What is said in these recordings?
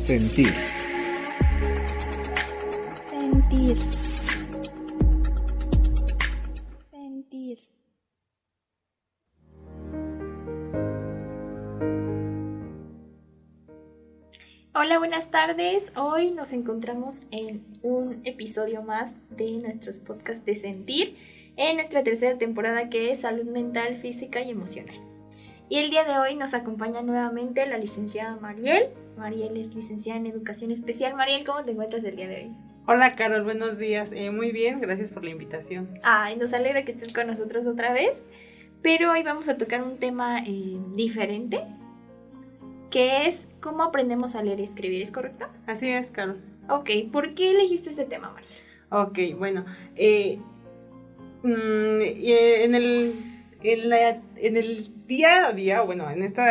Sentir. Sentir. Sentir. Hola, buenas tardes. Hoy nos encontramos en un episodio más de nuestros podcasts de Sentir, en nuestra tercera temporada, que es Salud Mental, Física y Emocional. Y el día de hoy nos acompaña nuevamente la licenciada Mariel. Mariel es licenciada en Educación Especial. Mariel, ¿cómo te encuentras el día de hoy? Hola Carol, buenos días. Muy bien, gracias por la invitación. Nos alegra que estés con nosotros otra vez. Pero hoy vamos a tocar un tema diferente, que es cómo aprendemos a leer y escribir, ¿es correcto? Así es, Carol. Ok, ¿por qué elegiste este tema, Mariel? Ok, bueno, en el día a día, bueno, en este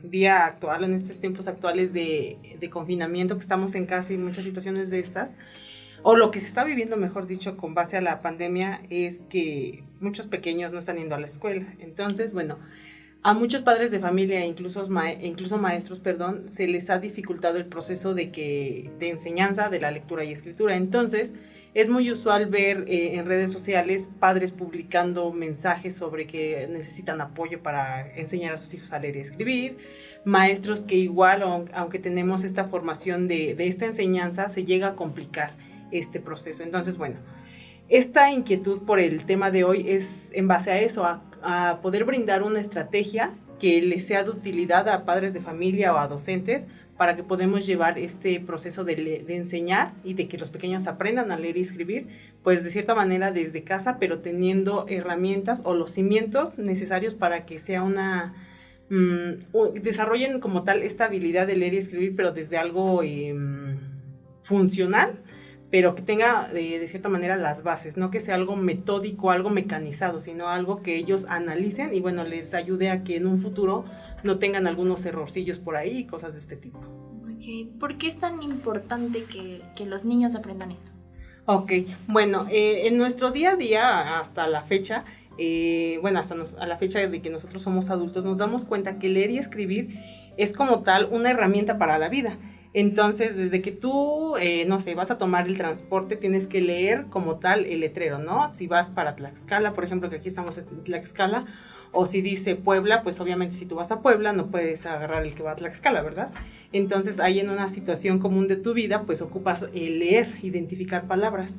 día actual, en estos tiempos actuales de confinamiento, que estamos en casa y muchas situaciones de estas, o lo que se está viviendo, mejor dicho, con base a la pandemia, es que muchos pequeños no están yendo a la escuela. Entonces, bueno, a muchos padres de familia, incluso maestros, se les ha dificultado el proceso de enseñanza de la lectura y escritura. Entonces, es muy usual ver en redes sociales padres publicando mensajes sobre que necesitan apoyo para enseñar a sus hijos a leer y escribir, maestros que igual, aunque tenemos esta formación de esta enseñanza, se llega a complicar este proceso. Entonces, bueno, esta inquietud por el tema de hoy es en base a eso, a poder brindar una estrategia que les sea de utilidad a padres de familia o a docentes, para que podamos llevar este proceso de enseñar y de que los pequeños aprendan a leer y escribir, pues de cierta manera desde casa, pero teniendo herramientas o los cimientos necesarios para que sea desarrollen como tal esta habilidad de leer y escribir, pero desde algo funcional, pero que tenga de cierta manera las bases, no que sea algo metódico, algo mecanizado, sino algo que ellos analicen y bueno, les ayude a que en un futuro no tengan algunos errorcillos por ahí y cosas de este tipo. Okay. ¿Por qué es tan importante que los niños aprendan esto? Ok, bueno, en nuestro día a día hasta la fecha, a la fecha de que nosotros somos adultos, nos damos cuenta que leer y escribir es como tal una herramienta para la vida. Entonces, desde que tú, vas a tomar el transporte, tienes que leer como tal el letrero, ¿no? Si vas para Tlaxcala, por ejemplo, que aquí estamos en Tlaxcala, o si dice Puebla, pues obviamente si tú vas a Puebla no puedes agarrar el que va a Tlaxcala, ¿verdad? Entonces, ahí en una situación común de tu vida, pues ocupas leer, identificar palabras.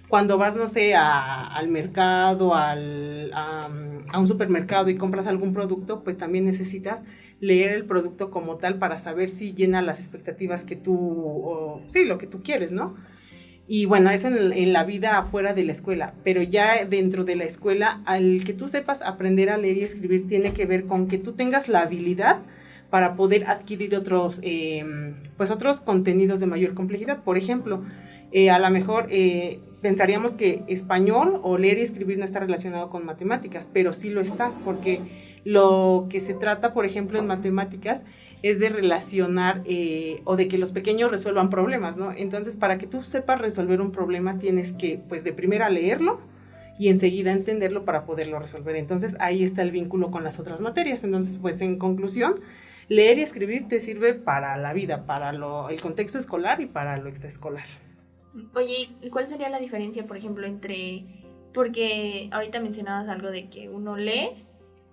Cuando vas, al mercado, a un supermercado y compras algún producto, pues también necesitas leer el producto como tal para saber si llena las expectativas que lo que tú quieres, ¿no? Y bueno, eso en la vida afuera de la escuela, pero ya dentro de la escuela, al que tú sepas aprender a leer y escribir tiene que ver con que tú tengas la habilidad para poder adquirir otros contenidos de mayor complejidad. Por ejemplo, a lo mejor pensaríamos que español o leer y escribir no está relacionado con matemáticas, pero sí lo está, porque lo que se trata, por ejemplo, en matemáticas es de relacionar o de que los pequeños resuelvan problemas, ¿no? Entonces, para que tú sepas resolver un problema, tienes que, pues, de primera leerlo y enseguida entenderlo para poderlo resolver. Entonces, ahí está el vínculo con las otras materias. Entonces, pues, en conclusión, leer y escribir te sirve para la vida, para el contexto escolar y para lo extraescolar. Oye, ¿y cuál sería la diferencia, por ejemplo, porque ahorita mencionabas algo de que uno lee,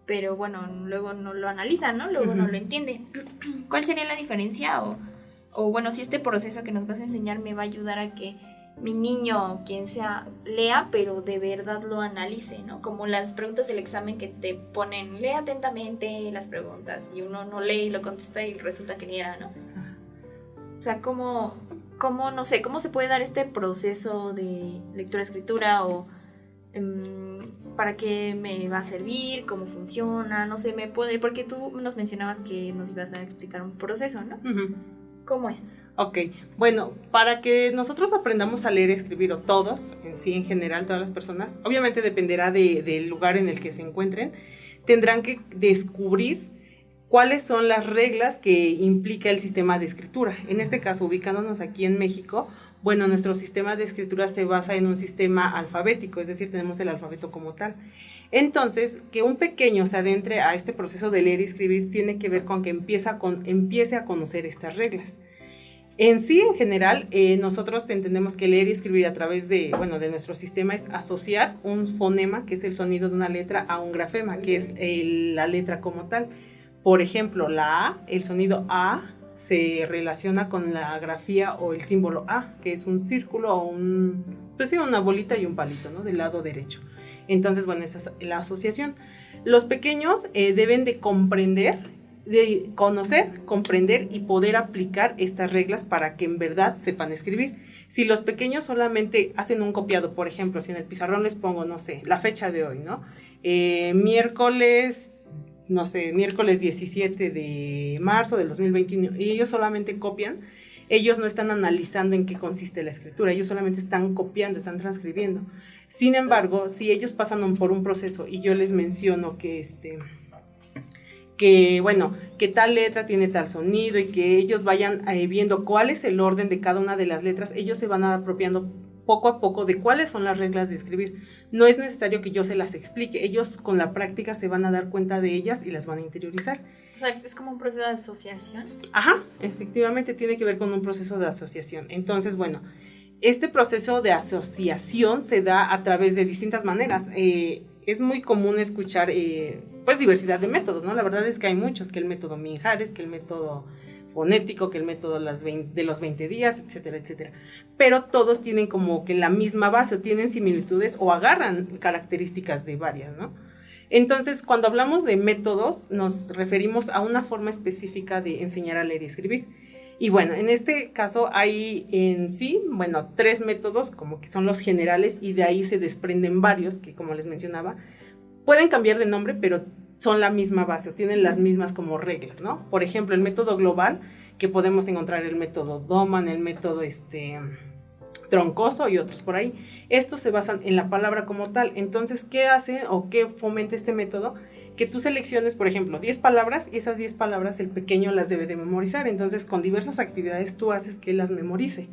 pero bueno, luego no lo analiza, ¿no? Luego no lo entiende. ¿Cuál sería la diferencia? O bueno, si este proceso que nos vas a enseñar me va a ayudar a que mi niño o quien sea lea, pero de verdad lo analice, ¿no? Como las preguntas del examen que te ponen, lee atentamente las preguntas, y uno no lee y lo contesta y resulta que ni era, ¿no? O sea, ¿cómo se puede dar este proceso de lectura-escritura o para qué me va a servir, cómo funciona, no sé, porque tú nos mencionabas que nos ibas a explicar un proceso, ¿no? Uh-huh. ¿Cómo es? Ok, bueno, para que nosotros aprendamos a leer y escribir, o todos, en general, todas las personas, obviamente dependerá del lugar en el que se encuentren, tendrán que descubrir cuáles son las reglas que implica el sistema de escritura. En este caso, ubicándonos aquí en México, bueno, nuestro sistema de escritura se basa en un sistema alfabético, es decir, tenemos el alfabeto como tal. Entonces, que un pequeño se adentre a este proceso de leer y escribir tiene que ver con que empiece a conocer estas reglas. En sí, en general, nosotros entendemos que leer y escribir a través de nuestro sistema es asociar un fonema, que es el sonido de una letra, a un grafema, que es la letra como tal. Por ejemplo, la A, el sonido A se relaciona con la grafía o el símbolo A, que es un círculo o una bolita y un palito, ¿no? Del lado derecho. Entonces, bueno, esa es la asociación. Los pequeños deben de comprender, de conocer, comprender y poder aplicar estas reglas para que en verdad sepan escribir. Si los pequeños solamente hacen un copiado, por ejemplo, si en el pizarrón les pongo, no sé, la fecha de hoy, ¿no? Miércoles 17 de marzo del 2021, y ellos solamente copian, ellos no están analizando en qué consiste la escritura, ellos solamente están copiando, están transcribiendo. Sin embargo, si ellos pasan por un proceso y yo les menciono que tal letra tiene tal sonido y que ellos vayan viendo cuál es el orden de cada una de las letras, ellos se van apropiando poco a poco de cuáles son las reglas de escribir. No es necesario que yo se las explique, ellos con la práctica se van a dar cuenta de ellas y las van a interiorizar. O sea, es como un proceso de asociación. Ajá, efectivamente tiene que ver con un proceso de asociación. Entonces, bueno, este proceso de asociación se da a través de distintas maneras. Es muy común escuchar diversidad de métodos, ¿no? La verdad es que hay muchos, que el método Mijares, que el método fonético, que el método de los 20 días, etcétera, etcétera. Pero todos tienen como que la misma base, o tienen similitudes o agarran características de varias, ¿no? Entonces, cuando hablamos de métodos, nos referimos a una forma específica de enseñar a leer y escribir. Y bueno, en este caso hay en sí, 3 métodos como que son los generales y de ahí se desprenden varios que, como les mencionaba, pueden cambiar de nombre, pero son la misma base, tienen las mismas como reglas, ¿no? Por ejemplo, el método global, que podemos encontrar el método Doman, el método Troncoso y otros por ahí. Estos se basan en la palabra como tal. Entonces, ¿qué hace o qué fomenta este método? Que tú selecciones, por ejemplo, 10 palabras y esas 10 palabras el pequeño las debe de memorizar. Entonces, con diversas actividades tú haces que las memorice.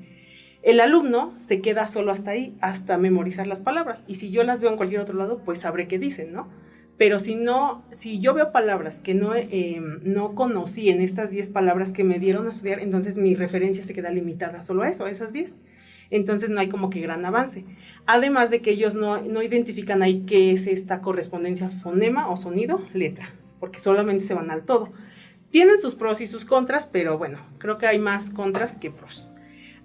El alumno se queda solo hasta ahí, hasta memorizar las palabras. Y si yo las veo en cualquier otro lado, pues sabré qué dicen, ¿no? Pero si yo veo palabras que no conocí en estas 10 palabras que me dieron a estudiar, entonces mi referencia se queda limitada solo a eso, a esas 10. Entonces no hay como que gran avance. Además de que ellos no identifican ahí qué es esta correspondencia fonema o sonido, letra, porque solamente se van al todo. Tienen sus pros y sus contras, pero bueno, creo que hay más contras que pros.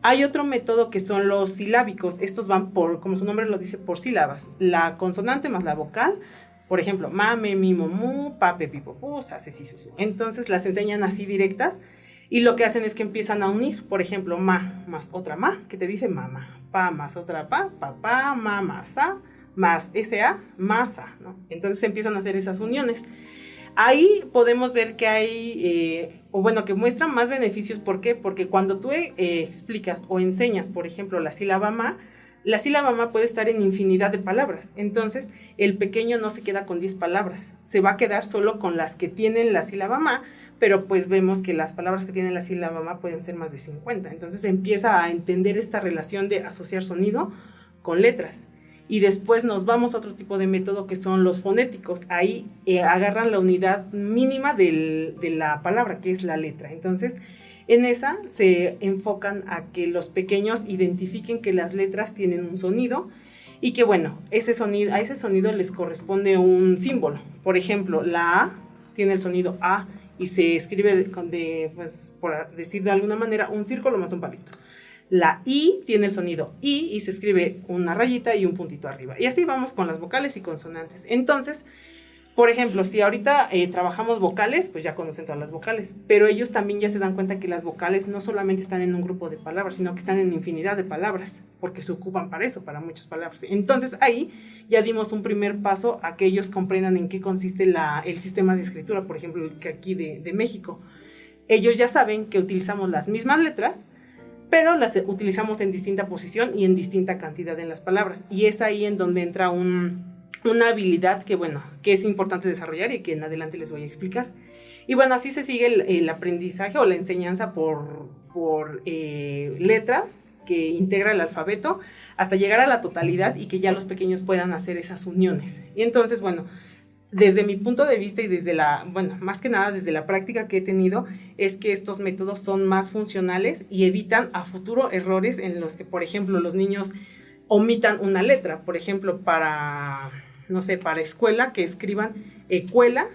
Hay otro método que son los silábicos. Estos van como su nombre lo dice, por sílabas. La consonante más la vocal. Por ejemplo, mame, mi, mu, pape, pipo, pu, sase, si, su. Entonces las enseñan así directas y lo que hacen es que empiezan a unir. Por ejemplo, ma más otra ma, que te dice mama. Pa más otra pa, papá, ma, más sa, más sa, masa, ¿no? Entonces empiezan a hacer esas uniones. Ahí podemos ver que hay, que muestran más beneficios. ¿Por qué? Porque cuando tú explicas o enseñas, por ejemplo, la sílaba ma puede estar en infinidad de palabras. Entonces, el pequeño no se queda con 10 palabras. Se va a quedar solo con las que tienen la sílaba ma, pero pues vemos que las palabras que tienen la sílaba ma pueden ser más de 50. Entonces, empieza a entender esta relación de asociar sonido con letras. Y después nos vamos a otro tipo de método que son los fonéticos. Ahí agarran la unidad mínima de la palabra, que es la letra. Entonces, en esa se enfocan a que los pequeños identifiquen que las letras tienen un sonido y que, a ese sonido les corresponde un símbolo. Por ejemplo, la A tiene el sonido A y se escribe por decir de alguna manera, un círculo más un palito. La I tiene el sonido I y se escribe una rayita y un puntito arriba. Y así vamos con las vocales y consonantes. Entonces, por ejemplo, si ahorita trabajamos vocales, pues ya conocen todas las vocales, pero ellos también ya se dan cuenta que las vocales no solamente están en un grupo de palabras, sino que están en infinidad de palabras, porque se ocupan para eso, para muchas palabras. Entonces ahí ya dimos un primer paso a que ellos comprendan en qué consiste el sistema de escritura, por ejemplo, el que aquí de México. Ellos ya saben que utilizamos las mismas letras, pero las utilizamos en distinta posición y en distinta cantidad en las palabras. Y es ahí en donde entra una habilidad que es importante desarrollar y que en adelante les voy a explicar. Y así se sigue el aprendizaje o la enseñanza por letra que integra el alfabeto hasta llegar a la totalidad y que ya los pequeños puedan hacer esas uniones. Y entonces, desde mi punto de vista y desde más que nada desde la práctica que he tenido, es que estos métodos son más funcionales y evitan a futuro errores en los que, por ejemplo, los niños omitan una letra. Por ejemplo, para escuela, que escriban escuela.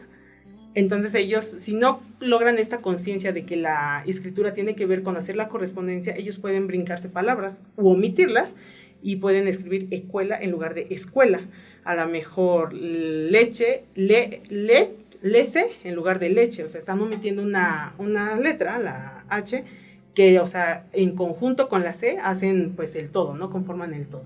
Entonces ellos, si no logran esta conciencia de que la escritura tiene que ver con hacer la correspondencia, ellos pueden brincarse palabras u omitirlas y pueden escribir escuela en lugar de escuela. A lo mejor leche, lece en lugar de leche. O sea, están omitiendo una letra, la H, que, o sea, en conjunto con la C hacen pues el todo, ¿no? Conforman el todo.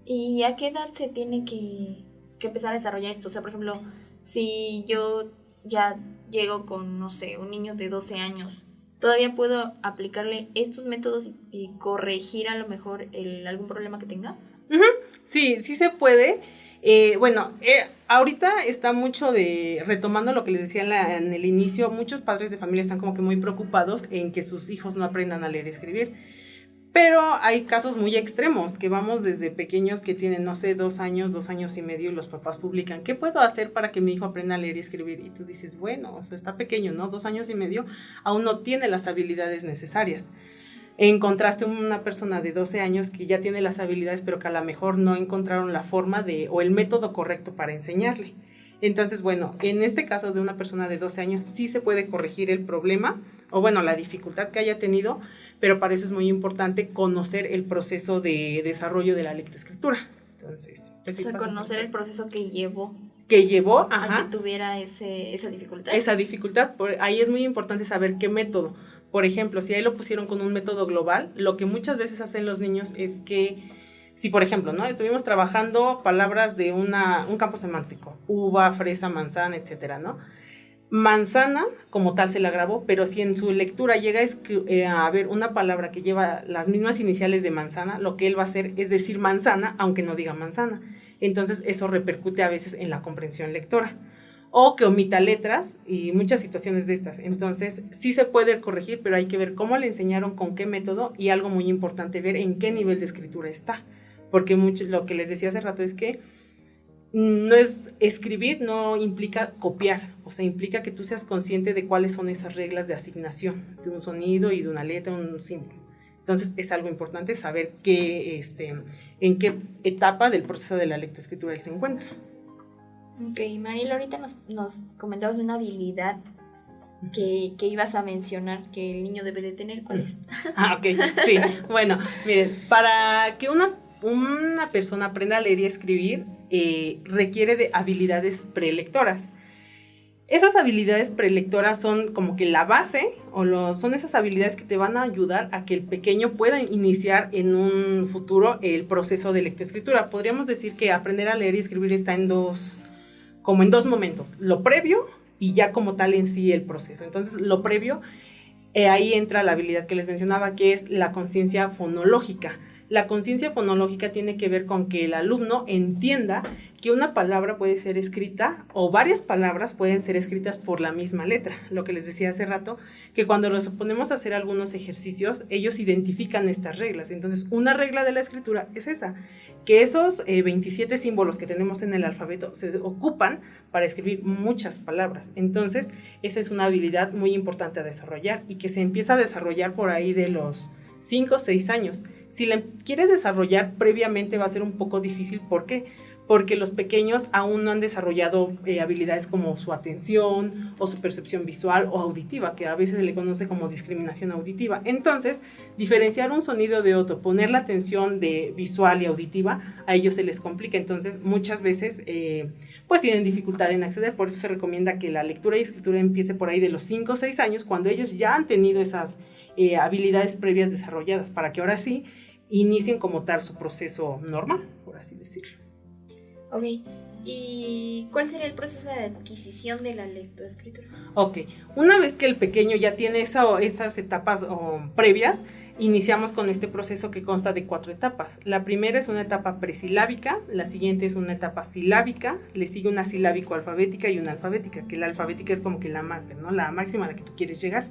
¿Y a qué edad se tiene que empezar a desarrollar esto? O sea, por ejemplo, si yo ya llego con, no sé, un niño de 12 años, ¿todavía puedo aplicarle estos métodos y corregir a lo mejor algún problema que tenga? Uh-huh. Sí se puede. Ahorita está mucho retomando lo que les decía en el inicio, muchos padres de familia están como que muy preocupados en que sus hijos no aprendan a leer y escribir. Pero hay casos muy extremos, que vamos desde pequeños que tienen, no sé, 2 años, 2 años y medio, y los papás publican, ¿qué puedo hacer para que mi hijo aprenda a leer y escribir? Y tú dices, bueno, o sea, está pequeño, ¿no? 2 años y medio, aún no tiene las habilidades necesarias. En contraste, una persona de 12 años que ya tiene las habilidades, pero que a lo mejor no encontraron la forma o el método correcto para enseñarle. Entonces, bueno, en este caso de una persona de 12 años, sí se puede corregir el problema, o bueno, la dificultad que haya tenido, pero para eso es muy importante conocer el proceso de desarrollo de la lectoescritura. Entonces, pues, o sea, conocer el proceso que llevó ajá, a que tuviera esa dificultad. Esa dificultad, ahí es muy importante saber qué método. Por ejemplo, si ahí lo pusieron con un método global, lo que muchas veces hacen los niños es que, si por ejemplo, ¿no? Estuvimos trabajando palabras de un campo semántico, uva, fresa, manzana, etcétera, ¿no? Manzana, como tal, se la grabó, pero si en su lectura llega a ver una palabra que lleva las mismas iniciales de manzana, lo que él va a hacer es decir manzana, aunque no diga manzana. Entonces, eso repercute a veces en la comprensión lectora. O que omita letras y muchas situaciones de estas. Entonces, sí se puede corregir, pero hay que ver cómo le enseñaron, con qué método, y algo muy importante, ver en qué nivel de escritura está. Porque lo que les decía hace rato es que no es escribir, no implica copiar, o sea, implica que tú seas consciente de cuáles son esas reglas de asignación de un sonido y de una letra, un símbolo. Entonces, es algo importante saber en qué etapa del proceso de la lectoescritura él se encuentra. Ok, Mariela, ahorita nos comentabas una habilidad que ibas a mencionar que el niño debe de tener. ¿Cuál es? Ok, sí. Bueno, miren, para que una persona aprenda a leer y escribir, requiere de habilidades prelectoras. Esas habilidades prelectoras son como que la base, son esas habilidades que te van a ayudar a que el pequeño pueda iniciar en un futuro el proceso de lectoescritura. Podríamos decir que aprender a leer y escribir está en dos momentos, lo previo y ya como tal en sí el proceso. Entonces, lo previo, ahí entra la habilidad que les mencionaba, que es la conciencia fonológica. La conciencia fonológica tiene que ver con que el alumno entienda que una palabra puede ser escrita o varias palabras pueden ser escritas por la misma letra. Lo que les decía hace rato, que cuando los ponemos a hacer algunos ejercicios, ellos identifican estas reglas. Entonces, una regla de la escritura es esa, que esos 27 símbolos que tenemos en el alfabeto se ocupan para escribir muchas palabras. Entonces, esa es una habilidad muy importante a desarrollar y que se empieza a desarrollar por ahí de los 5 o 6 años. Si la quieres desarrollar previamente va a ser un poco difícil. ¿Por qué? Porque los pequeños aún no han desarrollado habilidades como su atención o su percepción visual o auditiva, que a veces se le conoce como discriminación auditiva. Entonces, diferenciar un sonido de otro, poner la atención de visual y auditiva, a ellos se les complica. Entonces, muchas veces pues tienen dificultad en acceder. Por eso se recomienda que la lectura y escritura empiece por ahí de los 5 o 6 años, cuando ellos ya han tenido esas habilidades previas desarrolladas, para que ahora sí inicien como tal su proceso normal, por así decirlo. Ok, ¿y cuál sería el proceso de adquisición de la lectoescritura? Ok, una vez que el pequeño ya tiene esas etapas previas, iniciamos con este proceso que consta de 4 etapas. La primera es una etapa presilábica, la siguiente es una etapa silábica, le sigue una silábico-alfabética y una alfabética, que la alfabética es como que la máster, ¿no? La máxima a la que tú quieres llegar.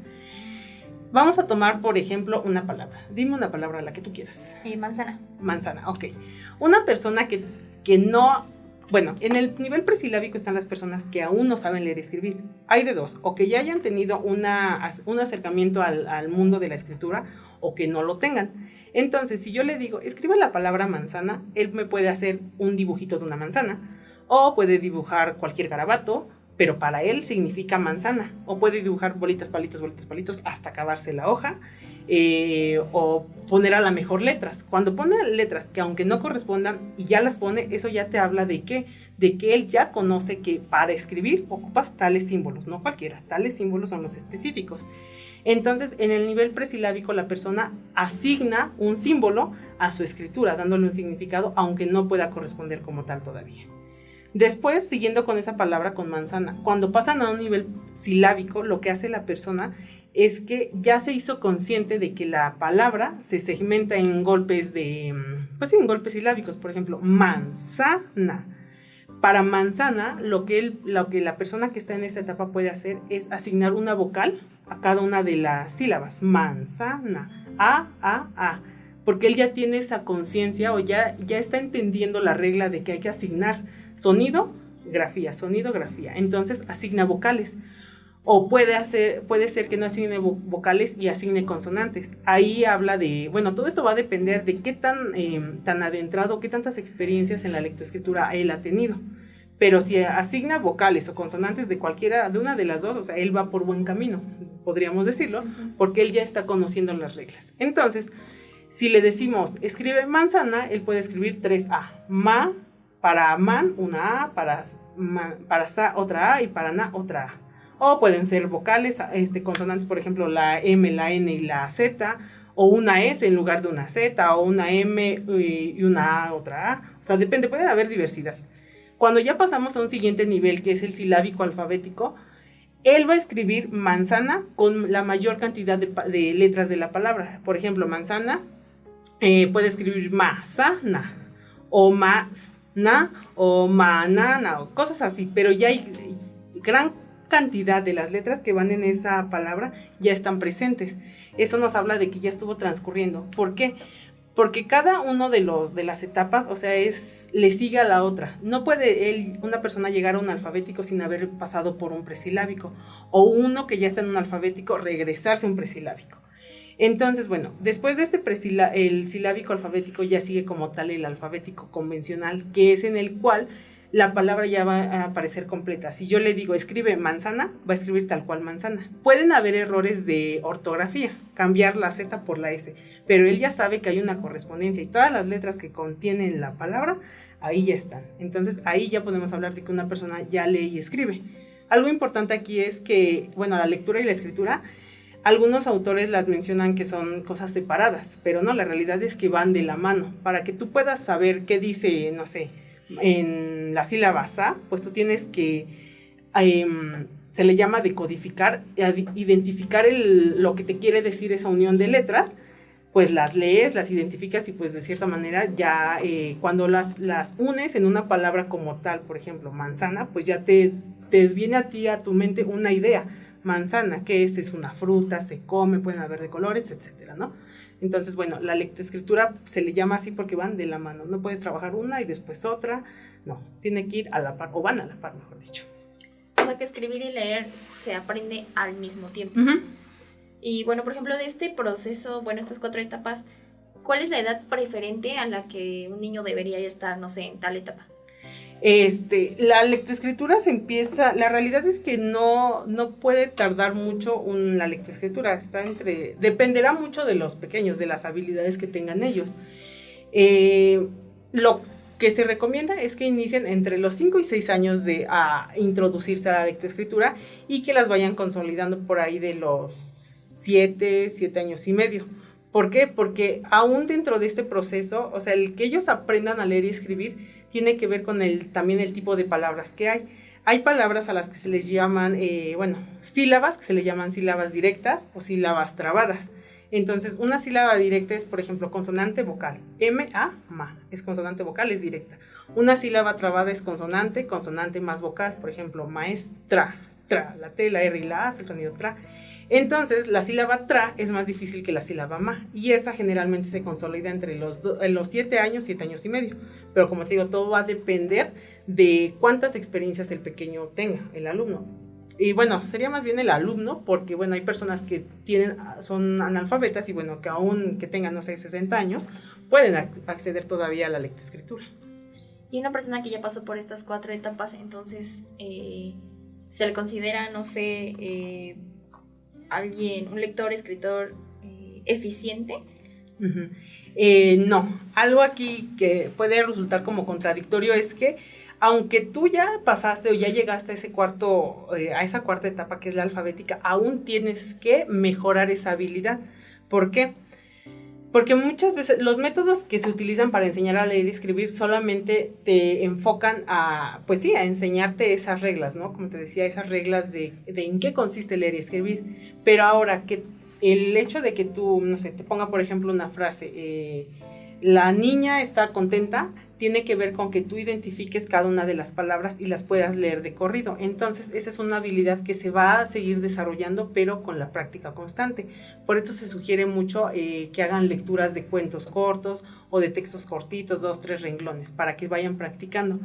Vamos a tomar, por ejemplo, una palabra. Dime una palabra, la que tú quieras. Manzana. Manzana, ok. Una persona que no Bueno, en el nivel presilábico están las personas que aún no saben leer y escribir. Hay de dos, o que ya hayan tenido un acercamiento al mundo de la escritura, o que no lo tengan. Entonces, si yo le digo, escriba la palabra manzana, él me puede hacer un dibujito de una manzana, o puede dibujar cualquier garabato, pero para él significa manzana, o puede dibujar bolitas, palitos, hasta acabarse la hoja, o poner a la mejor letras. Cuando pone letras que aunque no correspondan y ya las pone, eso ya te habla de que él ya conoce que para escribir ocupas tales símbolos, no cualquiera, tales símbolos son los específicos. Entonces, en el nivel presilábico, la persona asigna un símbolo a su escritura, dándole un significado, aunque no pueda corresponder como tal todavía. Después, siguiendo con esa palabra, con manzana, cuando pasan a un nivel silábico, lo que hace la persona es que ya se hizo consciente de que la palabra se segmenta en golpes en golpes silábicos. Por ejemplo, manzana. Para manzana, lo que la persona que está en esa etapa puede hacer es asignar una vocal a cada una de las sílabas. Manzana, a, porque él ya tiene esa conciencia o ya está entendiendo la regla de que hay que asignar sonido, grafía. Entonces asigna vocales. O puede ser que no asigne vocales y asigne consonantes. Ahí habla de, todo esto va a depender de qué tan adentrado, qué tantas experiencias en la lectoescritura él ha tenido. Pero si asigna vocales o consonantes de una de las dos, o sea, él va por buen camino, podríamos decirlo, porque él ya está conociendo las reglas. Entonces, si le decimos, escribe manzana, él puede escribir 3A. Para man, una A, para sa, otra A, y para na, otra A. O pueden ser vocales, consonantes, por ejemplo, la M, la N y la Z, o una S en lugar de una Z, o una M y una A, otra A. O sea, depende, puede haber diversidad. Cuando ya pasamos a un siguiente nivel, que es el silábico alfabético, él va a escribir manzana con la mayor cantidad de letras de la palabra. Por ejemplo, manzana, puede escribir masana, o masna, o manana, o cosas así, pero ya hay gran cantidad de las letras que van en esa palabra ya están presentes. Eso nos habla de que ya estuvo transcurriendo. ¿Por qué? Porque cada uno de las etapas, o sea, le sigue a la otra. No puede una persona llegar a un alfabético sin haber pasado por un presilábico, o uno que ya está en un alfabético regresarse a un presilábico. Entonces, después de el silábico alfabético ya sigue como tal el alfabético convencional, que es en el cual la palabra ya va a aparecer completa. Si yo le digo, escribe manzana, va a escribir tal cual manzana. Pueden haber errores de ortografía, cambiar la Z por la S, pero él ya sabe que hay una correspondencia y todas las letras que contienen la palabra, ahí ya están. Entonces, ahí ya podemos hablar de que una persona ya lee y escribe. Algo importante aquí es que, la lectura y la escritura, algunos autores las mencionan que son cosas separadas, pero no, la realidad es que van de la mano. Para que tú puedas saber qué dice, no sé, en la sílaba sa, pues tú tienes que, se le llama decodificar, identificar lo que te quiere decir esa unión de letras, pues las lees, las identificas y pues de cierta manera ya cuando las unes en una palabra como tal, por ejemplo, manzana, pues ya te viene a tu mente una idea. Manzana, ¿qué es? Es una fruta, se come, pueden haber de colores, etcétera, ¿no? Entonces, la lectoescritura se le llama así porque van de la mano. No puedes trabajar una y después otra. No, tiene que ir a la par, o van a la par, mejor dicho. O sea que escribir y leer se aprende al mismo tiempo. Uh-huh. Y por ejemplo, de este proceso, estas 4 etapas, ¿cuál es la edad preferente a la que un niño debería estar, no sé, en tal etapa? La lectoescritura se empieza, la realidad es que no puede tardar mucho la lectoescritura, dependerá mucho de los pequeños, de las habilidades que tengan ellos. Lo que se recomienda es que inicien entre los 5 y 6 años a introducirse a la lectoescritura y que las vayan consolidando por ahí de los 7 años y medio. ¿Por qué? Porque aún dentro de este proceso, o sea, el que ellos aprendan a leer y escribir tiene que ver con también el tipo de palabras que hay. Hay palabras a las que se les llaman, sílabas, que se le llaman sílabas directas o sílabas trabadas. Entonces, una sílaba directa es, por ejemplo, consonante vocal. ma, es consonante vocal, es directa. Una sílaba trabada es consonante más vocal. Por ejemplo, maestra, tra, la T, la R y la A, es el sonido tra. Entonces, la sílaba tra es más difícil que la sílaba ma, y esa generalmente se consolida entre los 7 años y medio. Pero como te digo, todo va a depender de cuántas experiencias el pequeño tenga, el alumno. Y bueno, sería más bien el alumno, porque bueno, hay personas que son analfabetas y bueno, que aún que tengan, no sé, 60 años, pueden acceder todavía a la lectoescritura. Y una persona que ya pasó por estas 4 etapas, entonces se le considera, no sé, un lector, escritor eficiente. No, algo aquí que puede resultar como contradictorio es que aunque tú ya pasaste o ya llegaste a esa cuarta etapa que es la alfabética, aún tienes que mejorar esa habilidad. ¿Por qué? Porque muchas veces los métodos que se utilizan para enseñar a leer y escribir solamente te enfocan pues sí, a enseñarte esas reglas, ¿no? Como te decía, esas reglas de en qué consiste leer y escribir. Pero ahora que el hecho de que tú, no sé, te ponga por ejemplo una frase, la niña está contenta, tiene que ver con que tú identifiques cada una de las palabras y las puedas leer de corrido. Entonces, esa es una habilidad que se va a seguir desarrollando, pero con la práctica constante. Por eso se sugiere mucho que hagan lecturas de cuentos cortos o de textos cortitos, 2, 3 renglones, para que vayan practicando.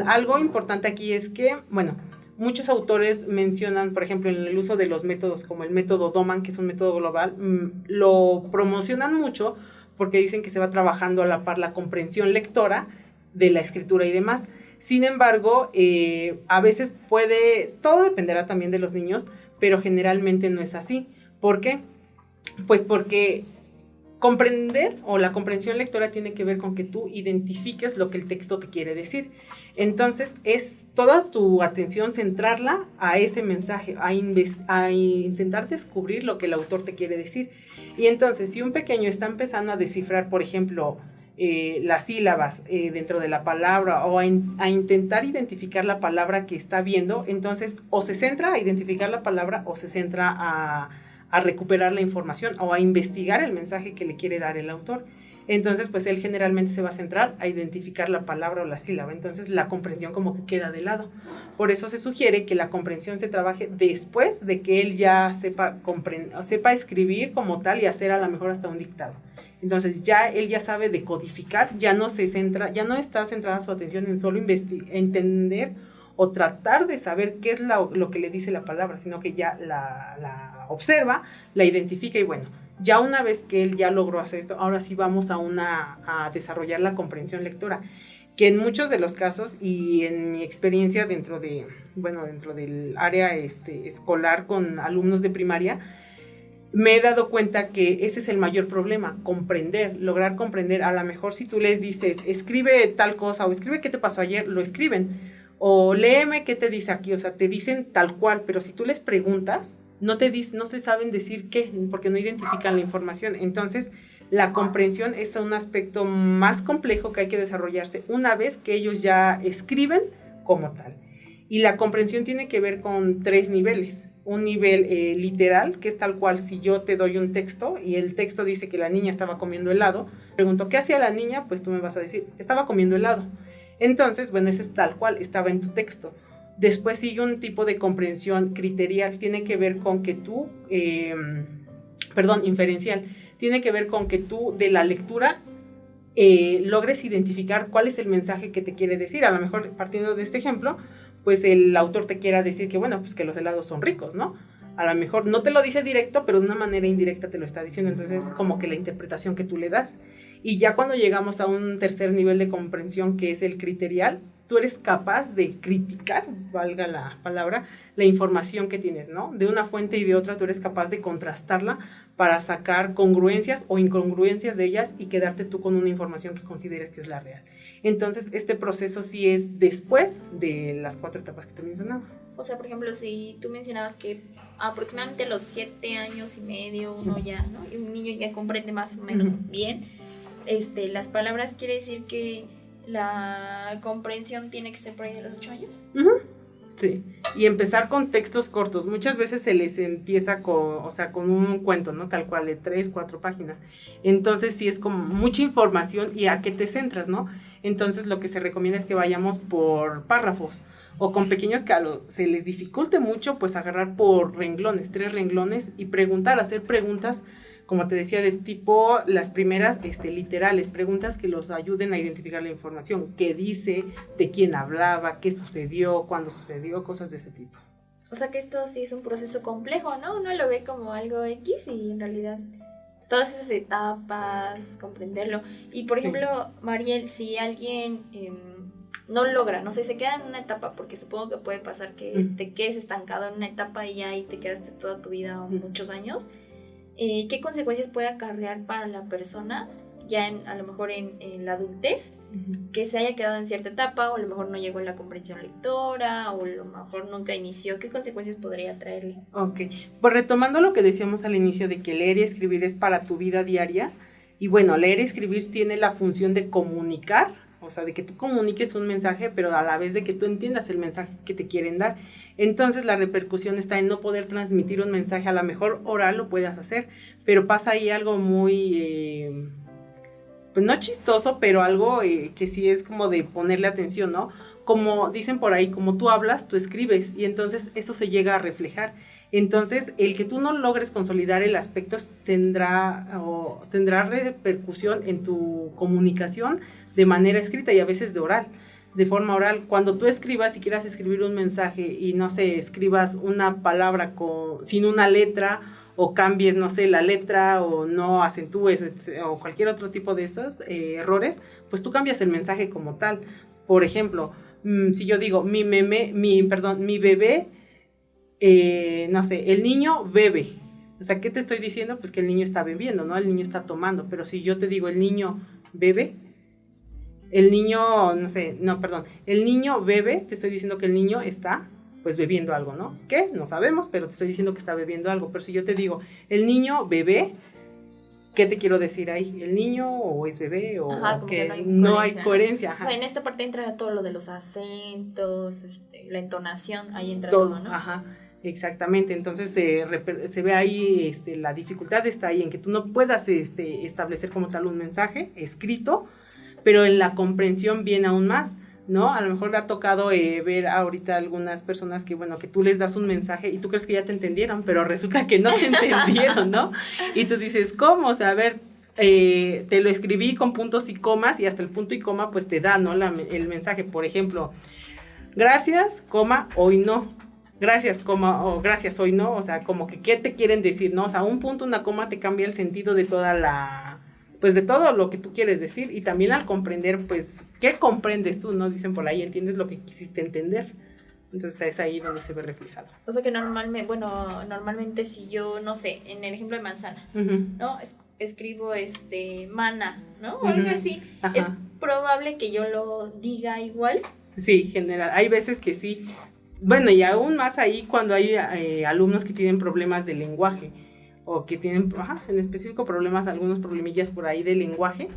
Algo importante aquí es que, bueno, muchos autores mencionan, por ejemplo, en el uso de los métodos como el método Doman, que es un método global, lo promocionan mucho porque dicen que se va trabajando a la par la comprensión lectora de la escritura y demás. Sin embargo, a veces todo dependerá también de los niños, pero generalmente no es así. ¿Por qué? Pues porque comprender o la comprensión lectora tiene que ver con que tú identifiques lo que el texto te quiere decir. Entonces, es toda tu atención centrarla a ese mensaje, a intentar descubrir lo que el autor te quiere decir. Y entonces, si un pequeño está empezando a descifrar, por ejemplo, las sílabas dentro de la palabra o a intentar identificar la palabra que está viendo, entonces o se centra a identificar la palabra o se centra a recuperar la información o a investigar el mensaje que le quiere dar el autor. Entonces, pues él generalmente se va a centrar a identificar la palabra o la sílaba. Entonces, la comprensión como que queda de lado. Por eso se sugiere que la comprensión se trabaje después de que él ya sepa escribir como tal y hacer a lo mejor hasta un dictado. Entonces, él ya sabe decodificar, ya no está centrada su atención en solo entender o tratar de saber qué es lo que le dice la palabra, sino que ya la observa, la identifica y bueno, ya una vez que él ya logró hacer esto, ahora sí vamos a desarrollar la comprensión lectora, que en muchos de los casos y en mi experiencia dentro del área escolar con alumnos de primaria, me he dado cuenta que ese es el mayor problema, lograr comprender. A lo mejor si tú les dices, escribe tal cosa o escribe qué te pasó ayer, lo escriben. O léeme qué te dice aquí, o sea, te dicen tal cual, pero si tú les preguntas, no te saben decir qué, porque no identifican la información. Entonces, la comprensión es un aspecto más complejo que hay que desarrollarse una vez que ellos ya escriben como tal. Y la comprensión tiene que ver con 3 niveles. Un nivel literal, que es tal cual si yo te doy un texto y el texto dice que la niña estaba comiendo helado, pregunto, ¿qué hacía la niña? Pues tú me vas a decir, estaba comiendo helado. Entonces, bueno, ese es tal cual, estaba en tu texto. Después sigue un tipo de comprensión criterial, tiene que ver con que tú, inferencial, tiene que ver con que tú de la lectura logres identificar cuál es el mensaje que te quiere decir. A lo mejor, partiendo de este ejemplo, pues el autor te quiera decir que, bueno, pues que los helados son ricos, ¿no? A lo mejor no te lo dice directo, pero de una manera indirecta te lo está diciendo. Entonces, es como que la interpretación que tú le das. Y ya cuando llegamos a un tercer nivel de comprensión, que es el criterial, tú eres capaz de criticar, valga la palabra, la información que tienes, ¿no? De una fuente y de otra, tú eres capaz de contrastarla para sacar congruencias o incongruencias de ellas y quedarte tú con una información que consideres que es la real. Entonces, este proceso sí es después de las 4 etapas que te mencionaba. O sea, por ejemplo, si tú mencionabas que aproximadamente a los 7 años y medio uno ya, ¿no? Y un niño ya comprende más o menos bien las palabras, ¿quiere decir que la comprensión tiene que ser por ahí de los 8 años? Sí, y empezar con textos cortos. Muchas veces se les empieza con un cuento, ¿no? Tal cual, de 3, 4 páginas. Entonces sí es como mucha información y a qué te centras, ¿no? Entonces lo que se recomienda es que vayamos por párrafos o con pequeños que se les dificulte mucho, pues agarrar por renglones, 3 renglones y hacer preguntas como te decía, de tipo, las primeras literales, preguntas que los ayuden a identificar la información, qué dice, de quién hablaba, qué sucedió, cuándo sucedió, cosas de ese tipo. O sea que esto sí es un proceso complejo, ¿no? Uno lo ve como algo X y en realidad todas esas etapas, comprenderlo. Y por ejemplo, Mariel, si alguien no logra, no sé, se queda en una etapa, porque supongo que puede pasar que te quedes estancado en una etapa y ya ahí te quedaste toda tu vida o muchos años, ¿qué consecuencias puede acarrear para la persona ya a lo mejor en la adultez, que se haya quedado en cierta etapa o a lo mejor no llegó a la comprensión lectora o a lo mejor nunca inició? ¿Qué consecuencias podría traerle? Ok, pues retomando lo que decíamos al inicio de que leer y escribir es para tu vida diaria, y bueno, leer y escribir tiene la función de comunicar, o sea, de que tú comuniques un mensaje, pero a la vez de que tú entiendas el mensaje que te quieren dar. Entonces la repercusión está en no poder transmitir un mensaje, a lo mejor oral lo puedas hacer, pero pasa ahí algo muy, pues no chistoso, pero algo que sí es como de ponerle atención, ¿no? Como dicen por ahí, como tú hablas, tú escribes, y entonces eso se llega a reflejar. Entonces, el que tú no logres consolidar el aspecto tendrá repercusión en tu comunicación de manera escrita y a veces de forma oral. Cuando tú escribas y quieras escribir un mensaje y no sé, escribas una palabra sin una letra, o cambies, no sé, la letra, o no acentúes, o cualquier otro tipo de estos errores, pues tú cambias el mensaje como tal. Por ejemplo, si yo digo, mi bebé, no sé, el niño bebe. O sea, ¿qué te estoy diciendo? Pues que el niño está bebiendo, ¿no? El niño está tomando. Pero si yo te digo, el niño bebe, el niño bebe, te estoy diciendo que el niño está, pues, bebiendo algo, ¿no? ¿Qué? No sabemos, pero te estoy diciendo que está bebiendo algo. Pero si yo te digo, el niño bebé, ¿qué te quiero decir ahí? ¿El niño o es bebé? O que no hay coherencia. Ajá. O sea, en esta parte entra todo lo de los acentos, la entonación, ahí entra todo, ¿no? Ajá, exactamente. Entonces se ve ahí, la dificultad está ahí en que tú no puedas establecer como tal un mensaje escrito, pero en la comprensión viene aún más, ¿no? A lo mejor le ha tocado ver ahorita algunas personas que, bueno, que tú les das un mensaje y tú crees que ya te entendieron, pero resulta que no te entendieron, ¿no? Y tú dices, ¿cómo? O sea, a ver, te lo escribí con puntos y comas y hasta el punto y coma pues te da, ¿no? El mensaje, por ejemplo, gracias, coma, hoy no. Gracias, coma, o gracias, hoy no. O sea, como que ¿qué te quieren decir, no? O sea, un punto, una coma te cambia el sentido de pues de todo lo que tú quieres decir, y también al comprender, pues, ¿qué comprendes tú? ¿No? Dicen por ahí, entiendes lo que quisiste entender. Entonces es ahí donde se ve reflejado. O sea que normalmente si yo, no sé, en el ejemplo de manzana, ¿no? Escribo mana, ¿no? O algo así. Ajá. Es probable que yo lo diga igual. Sí, general. Hay veces que sí. Bueno, y aún más ahí cuando hay alumnos que tienen problemas de lenguaje, o que tienen, en específico algunos problemillas por ahí de lenguaje,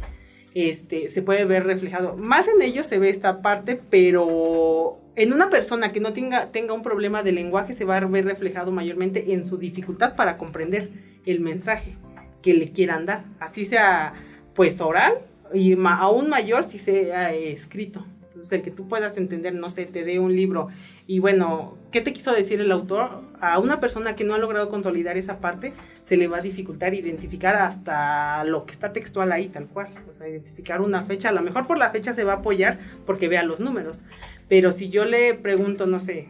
se puede ver reflejado. Más en ellos se ve esta parte, pero en una persona que no tenga un problema de lenguaje se va a ver reflejado mayormente en su dificultad para comprender el mensaje que le quieran dar, así sea pues oral, y aún mayor si sea escrito. Entonces, el que tú puedas entender, no sé, te dé un libro y bueno, ¿qué te quiso decir el autor? A una persona que no ha logrado consolidar esa parte, se le va a dificultar identificar hasta lo que está textual ahí, tal cual. O sea, identificar una fecha, a lo mejor por la fecha se va a apoyar porque vea los números. Pero si yo le pregunto, no sé,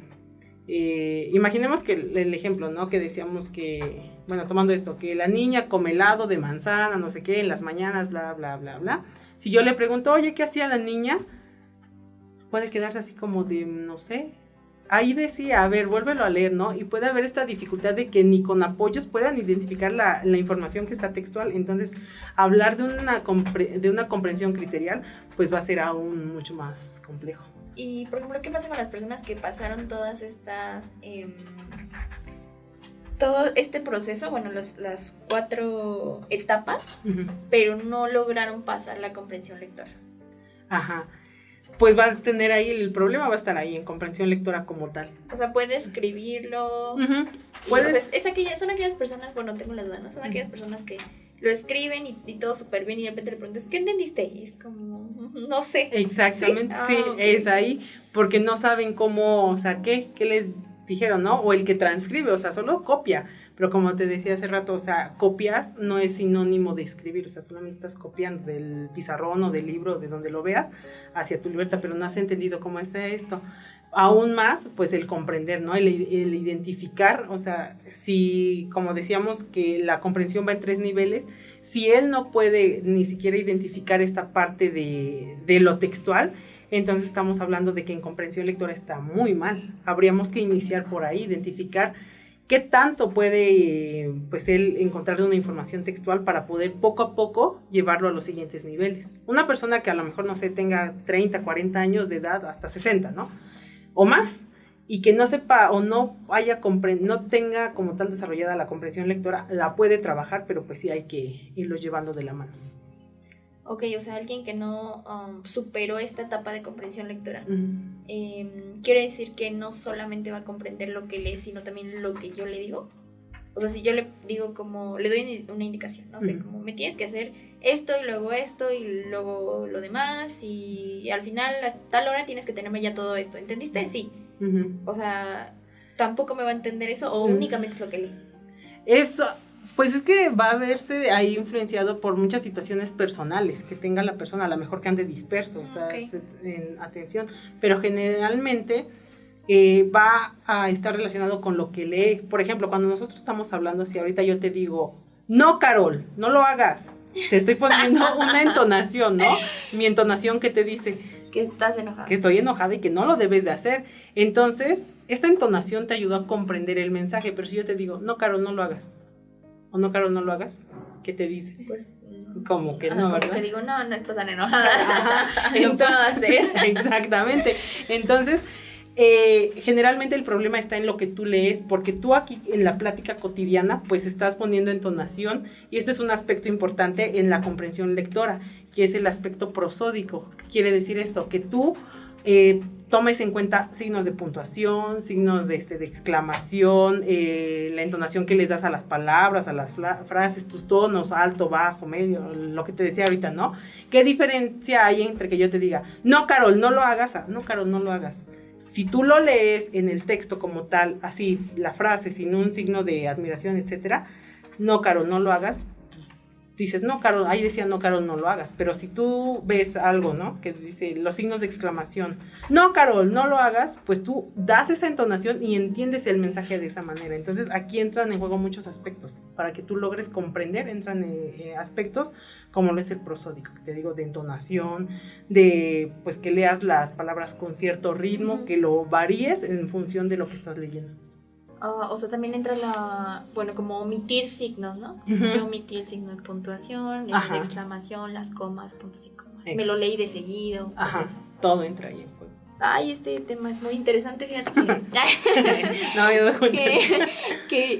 imaginemos que el ejemplo, ¿no? Que decíamos que, bueno, tomando esto, que la niña come helado de manzana, no sé qué, en las mañanas, bla, bla, bla, bla. Si yo le pregunto, oye, ¿qué hacía la niña? Puede quedarse así como de, no sé. Ahí decía, a ver, vuélvelo a leer, ¿no? Y puede haber esta dificultad de que ni con apoyos puedan identificar la información que está textual. Entonces, hablar de una comprensión criterial, pues va a ser aún mucho más complejo. Y, por ejemplo, ¿qué pasa con las personas que pasaron todas estas... todo este proceso, bueno, las 4 etapas, pero no lograron pasar la comprensión lectora? Ajá. Pues vas a tener ahí, el problema va a estar ahí en comprensión lectora como tal. O sea, puedes escribirlo. Son aquellas personas, bueno, tengo la duda, ¿no? Son aquellas personas que lo escriben y todo súper bien y de repente le preguntas, ¿qué entendiste? Y es como, no sé. Exactamente, sí, okay. Es ahí, porque no saben cómo, o sea, ¿qué les dijeron, ¿no? O el que transcribe, o sea, solo copia. Pero como te decía hace rato, o sea, copiar no es sinónimo de escribir, o sea, solamente estás copiando del pizarrón o del libro, de donde lo veas, hacia tu libreta, pero no has entendido cómo está esto. Aún más, pues el comprender, ¿no? El identificar, o sea, si, como decíamos, que la comprensión va en 3 niveles, si él no puede ni siquiera identificar esta parte de lo textual, entonces estamos hablando de que en comprensión lectora está muy mal. Habríamos que iniciar por ahí, identificar qué tanto puede, pues, él encontrar de una información textual para poder poco a poco llevarlo a los siguientes niveles. Una persona que a lo mejor, no sé, tenga 30, 40 años de edad, hasta 60, ¿no? O más, y que no sepa o no no tenga como tal desarrollada la comprensión lectora, la puede trabajar, pero pues sí hay que irlo llevando de la mano. Ok, o sea, alguien que no superó esta etapa de comprensión lectora, quiere decir que no solamente va a comprender lo que lee, sino también lo que yo le digo. O sea, si yo le digo como, le doy una indicación, no sé, como me tienes que hacer esto y luego lo demás y al final a tal hora tienes que tenerme ya todo esto, ¿entendiste? Sí. O sea, tampoco me va a entender eso o únicamente es lo que lee. Eso, pues es que va a verse ahí influenciado por muchas situaciones personales que tenga la persona, a lo mejor que ande disperso, o sea, en atención, pero generalmente va a estar relacionado con lo que lee. Por ejemplo, cuando nosotros estamos hablando, si ahorita yo te digo, no, Carol, no lo hagas, te estoy poniendo una entonación, ¿no? Mi entonación que te dice que estás enojada, que estoy enojada y que no lo debes de hacer. Entonces, esta entonación te ayuda a comprender el mensaje, pero si yo te digo, no, Carol, no lo hagas, o no, Carol, no lo hagas, ¿qué te dice? Pues como que no, como ¿verdad? que digo, no estás tan enojada. Lo puedo hacer. Exactamente. Entonces, generalmente el problema está en lo que tú lees, porque tú aquí en la plática cotidiana pues estás poniendo entonación, y este es un aspecto importante en la comprensión lectora, que es el aspecto prosódico. ¿Qué quiere decir esto? Que tú tomes en cuenta signos de puntuación, signos de exclamación, la entonación que les das a las palabras, a las frases, tus tonos, alto, bajo, medio, lo que te decía ahorita, ¿no? ¿Qué diferencia hay entre que yo te diga, no, Carol, no lo hagas, no, Carol, no lo hagas? Si tú lo lees en el texto como tal, así, la frase, sin un signo de admiración, etcétera, no, Carol, no lo hagas, dices, no, Carol, ahí decía, no, Carol, no lo hagas. Pero si tú ves algo, ¿no? Que dice los signos de exclamación, no, Carol, no lo hagas, pues tú das esa entonación y entiendes el mensaje de esa manera. Entonces, aquí entran en juego muchos aspectos. Para que tú logres comprender, entran aspectos como lo es el prosódico, que te digo, de entonación, de, pues, que leas las palabras con cierto ritmo, que lo varíes en función de lo que estás leyendo. O sea, también entra como omitir signos, ¿no? Yo omití el signo de puntuación, el de exclamación, las comas, puntos y comas. Me lo leí de seguido. Entonces, todo entra ahí en juego. Ay, este tema es muy interesante, fíjate que... No, me doy cuenta.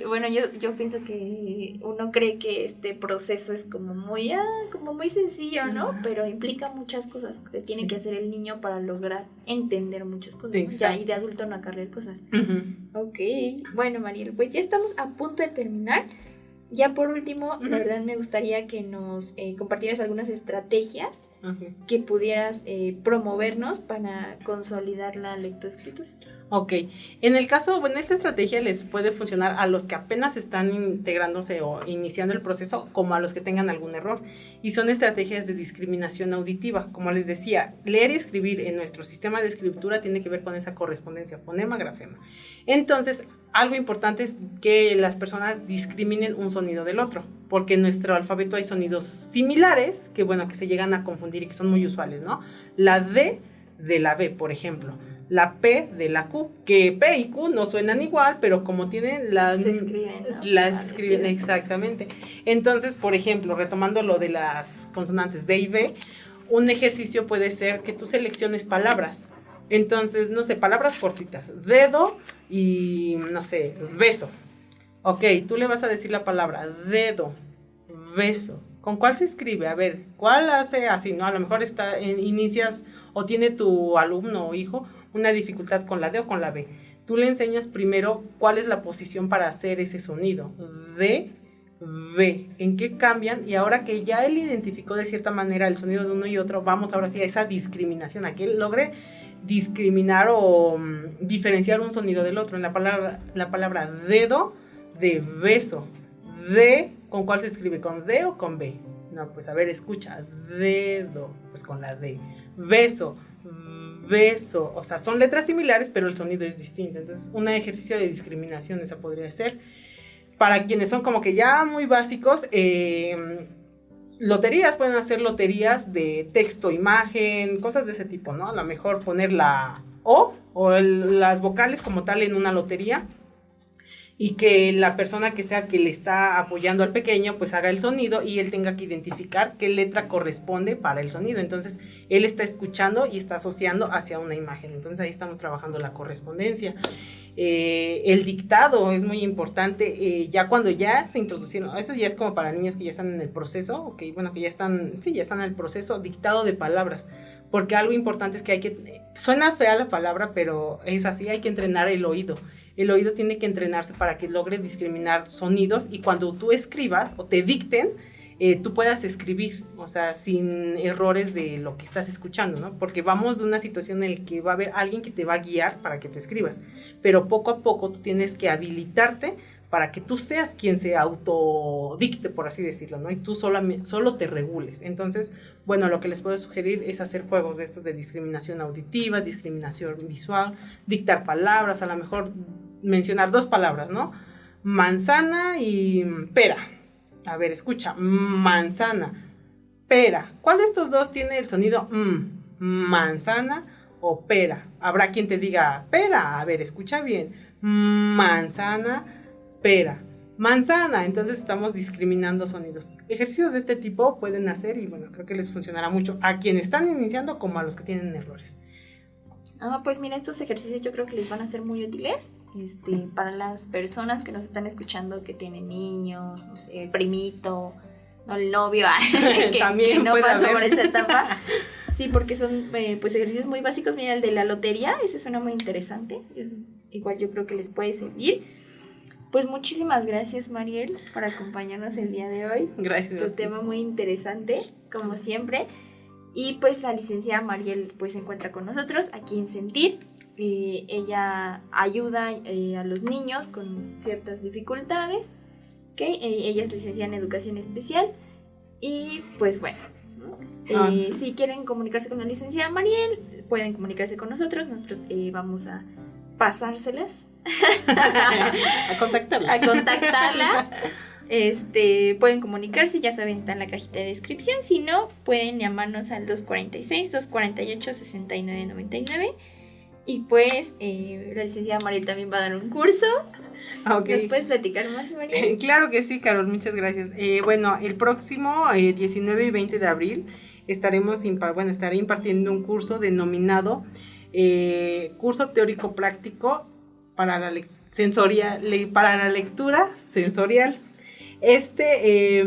Bueno, yo pienso que uno cree que este proceso es como muy sencillo, ¿no? Pero implica muchas cosas que tiene que hacer el niño para lograr entender muchas cosas, ¿no? Ya, y de adulto no acarrear cosas. Ok, bueno, Mariel, pues ya estamos a punto de terminar. Ya por último, la verdad me gustaría que nos compartieras algunas estrategias que pudieras promovernos para consolidar la lectoescritura. Ok, en el caso, bueno, esta estrategia les puede funcionar a los que apenas están integrándose o iniciando el proceso, como a los que tengan algún error, y son estrategias de discriminación auditiva. Como les decía, leer y escribir en nuestro sistema de escritura tiene que ver con esa correspondencia, fonema-grafema. Entonces, algo importante es que las personas discriminen un sonido del otro, porque en nuestro alfabeto hay sonidos similares que se llegan a confundir y que son muy usuales, ¿no? La D de la B, por ejemplo. La P de la Q, que P y Q no suenan igual, pero como tienen se escriben, ¿no? Las escriben exactamente. Entonces, por ejemplo, retomando lo de las consonantes D y B, un ejercicio puede ser que tú selecciones palabras. Entonces, no sé, palabras cortitas, dedo y, no sé, beso. Ok, tú le vas a decir la palabra dedo, beso. ¿Con cuál se escribe? A ver, ¿cuál hace así? ¿No? A lo mejor inicias o tiene tu alumno o hijo una dificultad con la D o con la B. Tú le enseñas primero cuál es la posición para hacer ese sonido. D, B. ¿En qué cambian? Y ahora que ya él identificó de cierta manera el sonido de uno y otro, vamos ahora sí a esa discriminación, a que él logre discriminar o diferenciar un sonido del otro. En la palabra dedo, de beso. De, ¿con cuál se escribe? ¿Con D o con B? No, pues a ver, escucha. Dedo, pues con la D. Beso, beso. O sea, son letras similares, pero el sonido es distinto. Entonces, un ejercicio de discriminación esa podría ser. Para quienes son como que ya muy básicos, loterías, pueden hacer loterías de texto, imagen, cosas de ese tipo, ¿no? A lo mejor poner la O las vocales como tal en una lotería y que la persona que sea que le está apoyando al pequeño pues haga el sonido y él tenga que identificar qué letra corresponde para el sonido. Entonces él está escuchando y está asociando hacia una imagen. Entonces ahí estamos trabajando la correspondencia. El dictado es muy importante, ya cuando ya se introducieron, eso ya es como para niños que ya están en el proceso, okay, bueno, que ya están en el proceso, dictado de palabras, porque algo importante es que suena fea la palabra, pero es así, hay que entrenar el oído tiene que entrenarse para que logre discriminar sonidos y cuando tú escribas o te dicten, tú puedas escribir, o sea, sin errores de lo que estás escuchando, ¿no? Porque vamos de una situación en la que va a haber alguien que te va a guiar para que tú escribas, pero poco a poco tú tienes que habilitarte para que tú seas quien se autodicte, por así decirlo, ¿no? Y tú solo te regules. Entonces, bueno, lo que les puedo sugerir es hacer juegos de estos de discriminación auditiva, discriminación visual, dictar palabras, a lo mejor mencionar 2 palabras, ¿no? Manzana y pera. A ver, escucha, manzana, pera. ¿Cuál de estos dos tiene el sonido manzana o pera? Habrá quien te diga pera. A ver, escucha bien. Manzana, pera. Manzana. Entonces estamos discriminando sonidos. Ejercicios de este tipo pueden hacer y bueno, creo que les funcionará mucho a quienes están iniciando como a los que tienen errores. Pues mira, estos ejercicios yo creo que les van a ser muy útiles para las personas que nos están escuchando que tienen niños, no sé, el primito, no, el novio, que no pasó por esa etapa. Sí, porque son pues ejercicios muy básicos. Mira, el de la lotería, ese suena muy interesante. Igual yo creo que les puede servir. Pues muchísimas gracias, Mariel, por acompañarnos el día de hoy. Gracias. Tu tema muy interesante, como siempre. Y pues la licenciada Mariel pues se encuentra con nosotros aquí en Sentir. Ella ayuda a los niños con ciertas dificultades. ¿Okay? Ella es licenciada en Educación Especial. Y pues bueno, si quieren comunicarse con la licenciada Mariel, pueden comunicarse con nosotros. Nosotros vamos a pasárselas. A contactarla. Pueden comunicarse, ya saben, está en la cajita de descripción. Si no, pueden llamarnos al 246-248-6999. Y pues la licenciada Mariel también va a dar un curso. Okay. ¿Nos puedes platicar más, Mariel? Claro que sí, Carol, muchas gracias. Bueno, el próximo 19 y 20 de abril estaré impartiendo un curso denominado Curso Teórico Práctico para la lectura sensorial. Este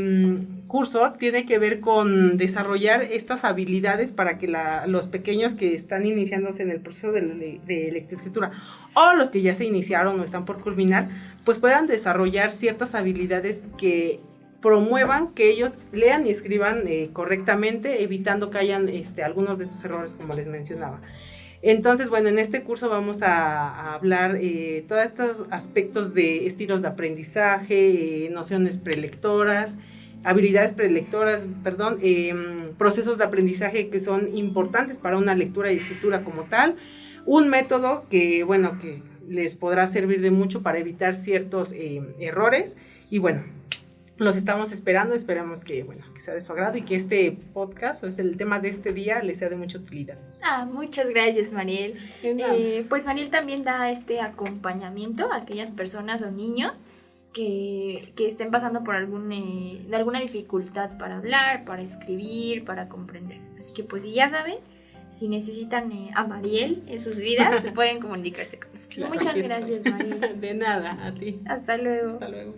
curso tiene que ver con desarrollar estas habilidades para que los pequeños que están iniciándose en el proceso de lectoescritura o los que ya se iniciaron o están por culminar, pues puedan desarrollar ciertas habilidades que promuevan que ellos lean y escriban correctamente, evitando que hayan algunos de estos errores como les mencionaba. Entonces, bueno, en este curso vamos a hablar todos estos aspectos de estilos de aprendizaje, nociones prelectoras, habilidades prelectoras, procesos de aprendizaje que son importantes para una lectura y escritura como tal, un método que les podrá servir de mucho para evitar ciertos errores y bueno, los estamos esperando, esperamos que sea de su agrado y que este podcast, o el tema de este día, les sea de mucha utilidad. Muchas gracias, Mariel. Pues Mariel también da este acompañamiento a aquellas personas o niños que estén pasando por alguna dificultad para hablar, para escribir, para comprender. Así que pues ya saben, si necesitan a Mariel en sus vidas, pueden comunicarse con nosotros. Muchas gracias, Mariel. De nada, a ti. Hasta luego. Hasta luego.